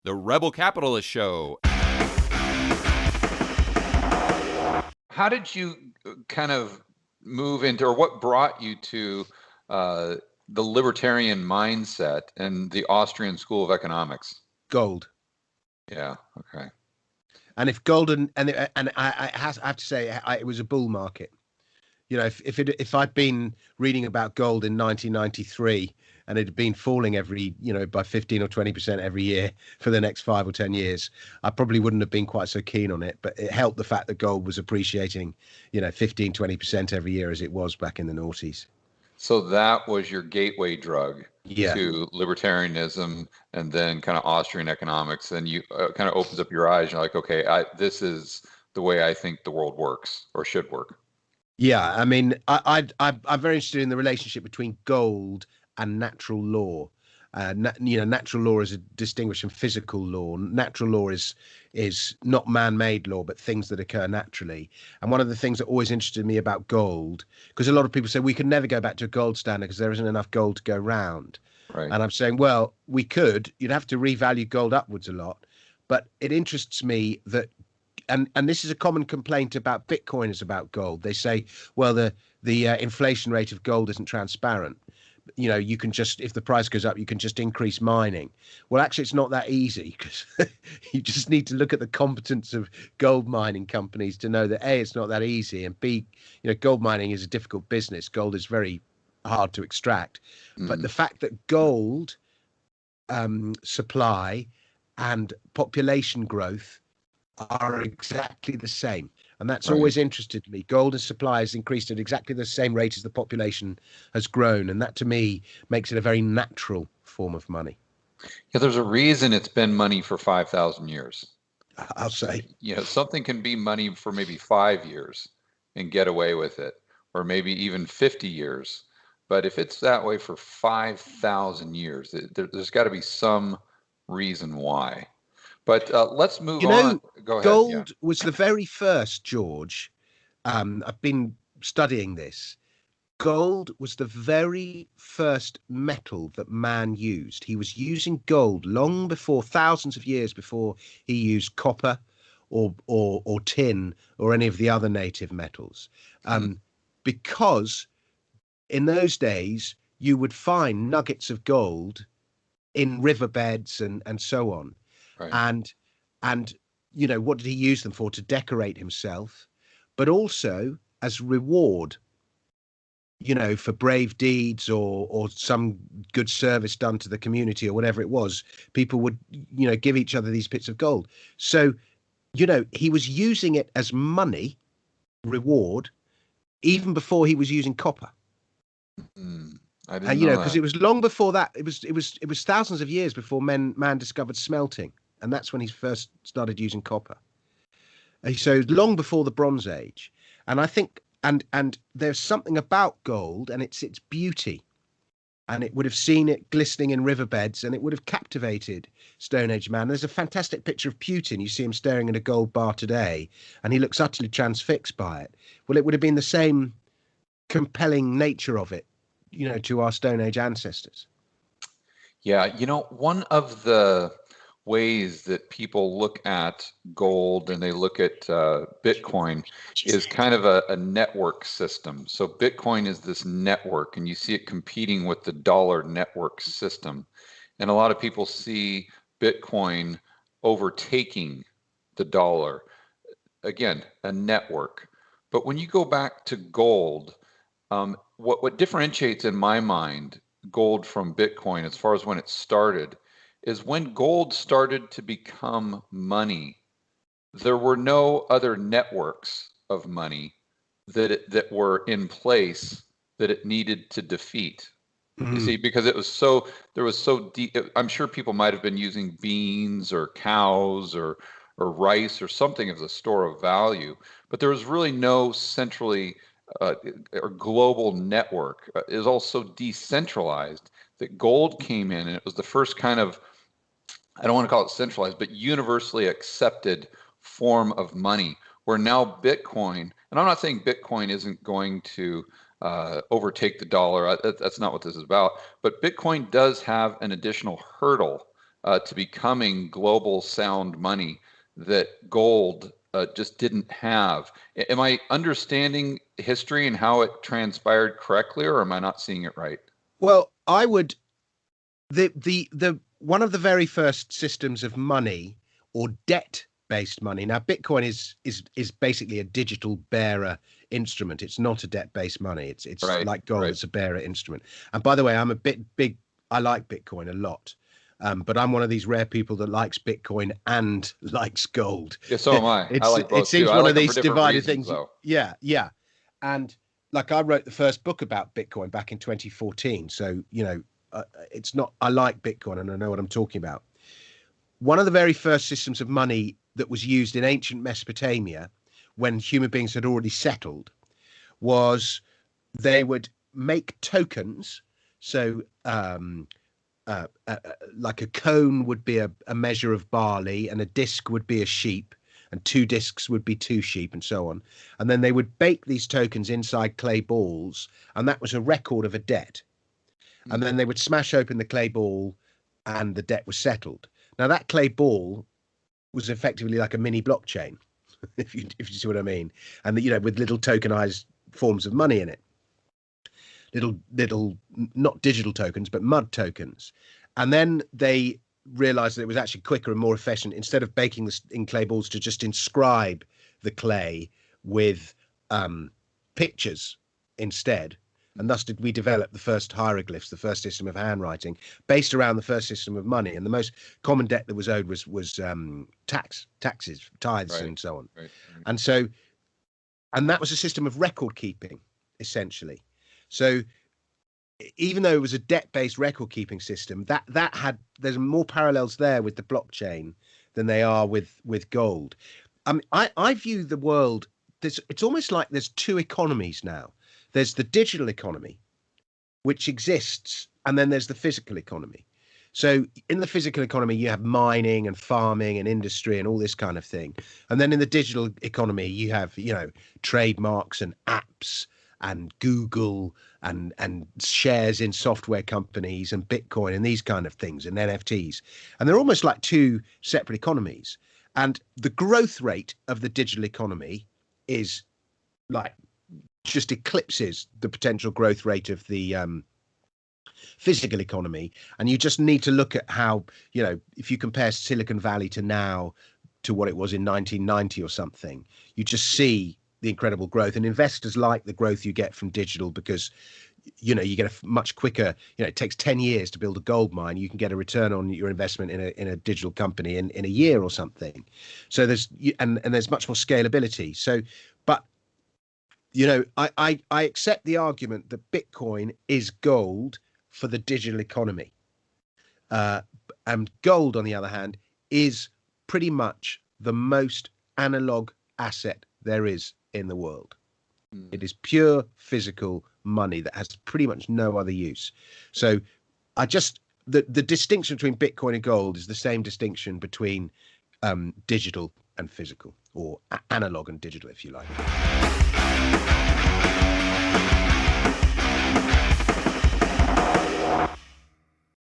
The Rebel Capitalist Show. How did you kind of move into, or what brought you to the libertarian mindset and the Austrian School of Economics? Gold. Yeah. Okay. And if gold I have to say it was a bull market. You know, if I'd been reading about gold in 1993 and it had been falling every, by 15 or 20% every year for the next 5 or 10 years, I probably wouldn't have been quite so keen on it. But it helped the fact that gold was appreciating, 15, 20% every year as it was back in the noughties. So that was your gateway drug Yeah. to libertarianism, and then kind of Austrian economics. And you kind of opens up your eyes. You're like, okay, this is the way I think the world works or should work. Yeah, I mean, I'm very interested in the relationship between gold and natural law. Natural law is distinguished from physical law. Natural law is not man-made law, but things that occur naturally. And one of the things that always interested me about gold, because a lot of people say we can never go back to a gold standard because there isn't enough gold to go round. Right. And I'm saying, well, we could. You'd have to revalue gold upwards a lot. But it interests me that and this is a common complaint about Bitcoiners about gold. They say, well, the inflation rate of gold isn't transparent. You can just, if the price goes up, you can just increase mining. Well, actually, it's not that easy, because you just need to look at the competence of gold mining companies to know that A, it's not that easy, and B, gold mining is a difficult business. Gold is very hard to extract. But the fact that gold supply and population growth are exactly the same, and that's always interested me. Gold and supply has increased at exactly the same rate as the population has grown, and that to me makes it a very natural form of money. Yeah, there's a reason it's been money for 5,000 years. I'll say, something can be money for maybe 5 years and get away with it, or maybe even 50 years. But if it's that way for 5,000 years, there's got to be some reason why. But let's move on. Go ahead. Gold was the very first, George. I've been studying this. Gold was the very first metal that man used. He was using gold long before, thousands of years before he used copper or tin or any of the other native metals. Because in those days, you would find nuggets of gold in riverbeds and so on. Right. And what did he use them for? To decorate himself, but also as reward, for brave deeds or some good service done to the community or whatever it was. People would, give each other these bits of gold. So, he was using it as money, reward, even before he was using copper. I didn't know because it was long before that. It was thousands of years before man discovered smelting, and that's when he first started using copper. So long before the Bronze Age. And I think and there's something about gold and its beauty, and it would have seen it glistening in riverbeds, and it would have captivated Stone Age man. There's a fantastic picture of Putin. You see him staring at a gold bar today, and he looks utterly transfixed by it. Well, it would have been the same compelling nature of it, to our Stone Age ancestors. Yeah, one of the ways that people look at gold and they look at Bitcoin is kind of a network system. So Bitcoin is this network, and you see it competing with the dollar network system. And a lot of people see Bitcoin overtaking the dollar. Again, a network. But when you go back to gold, what differentiates in my mind gold from Bitcoin as far as when it started is when gold started to become money, there were no other networks of money that were in place that it needed to defeat. You see, because there was so deep. I'm sure people might have been using beans or cows or rice or something as a store of value, but there was really no centrally or global network. It was all so decentralized that gold came in, and it was the first kind of, I don't want to call it centralized, but universally accepted form of money, where now Bitcoin, and I'm not saying Bitcoin isn't going to overtake the dollar. That's not what this is about. But Bitcoin does have an additional hurdle to becoming global sound money that gold just didn't have. Am I understanding history and how it transpired correctly, or am I not seeing it right? Well, I would the one of the very first systems of money or debt-based money. Now, Bitcoin is basically a digital bearer instrument. It's not a debt-based money. It's Right, like gold. right. It's a bearer instrument. And by the way, I'm a bit big. I like Bitcoin a lot. But I'm one of these rare people that likes Bitcoin and likes gold. Yeah, so am I. I like It both seems too. I one like of them for these different divided reasons, things. though. Yeah, yeah. And like I wrote the first book about Bitcoin back in 2014. So, it's not, I like Bitcoin and I know what I'm talking about. One of the very first systems of money that was used in ancient Mesopotamia when human beings had already settled was they would make tokens. So, like a cone would be a measure of barley, and a disc would be a sheep, and two discs would be two sheep, and so on. And then they would bake these tokens inside clay balls, and that was a record of a debt. And then they would smash open the clay ball, and the debt was settled. Now that clay ball was effectively like a mini blockchain, if you see what I mean, and with little tokenized forms of money in it. Little not digital tokens but mud tokens. And then they realized that it was actually quicker and more efficient, instead of baking this in clay balls, to just inscribe the clay with pictures instead. And thus did we develop the first hieroglyphs, the first system of handwriting, based around the first system of money. And the most common debt that was owed was taxes, tithes, Right, and so on. right. And that was a system of record keeping, essentially. So even though it was a debt-based record-keeping system, there's more parallels there with the blockchain than they are with gold. I view the world, it's almost like there's two economies now. There's the digital economy, which exists, and then there's the physical economy. So in the physical economy, you have mining and farming and industry and all this kind of thing. And then in the digital economy, you have, trademarks and apps and Google and shares in software companies and Bitcoin and these kind of things and NFTs. And they're almost like two separate economies. And the growth rate of the digital economy is like just eclipses the potential growth rate of the physical economy. And you just need to look at how, if you compare Silicon Valley to now to what it was in 1990 or something, you just see the incredible growth. And investors like the growth you get from digital because you get a much quicker, it takes 10 years to build a gold mine. You can get a return on your investment in a digital company in a year or something. So there's much more scalability. So, but I accept the argument that Bitcoin is gold for the digital economy. And gold, on the other hand, is pretty much the most analog asset there is in the world. It is pure physical money that has pretty much no other use. So the distinction between Bitcoin and gold is the same distinction between digital and physical, or analog and digital, if you like.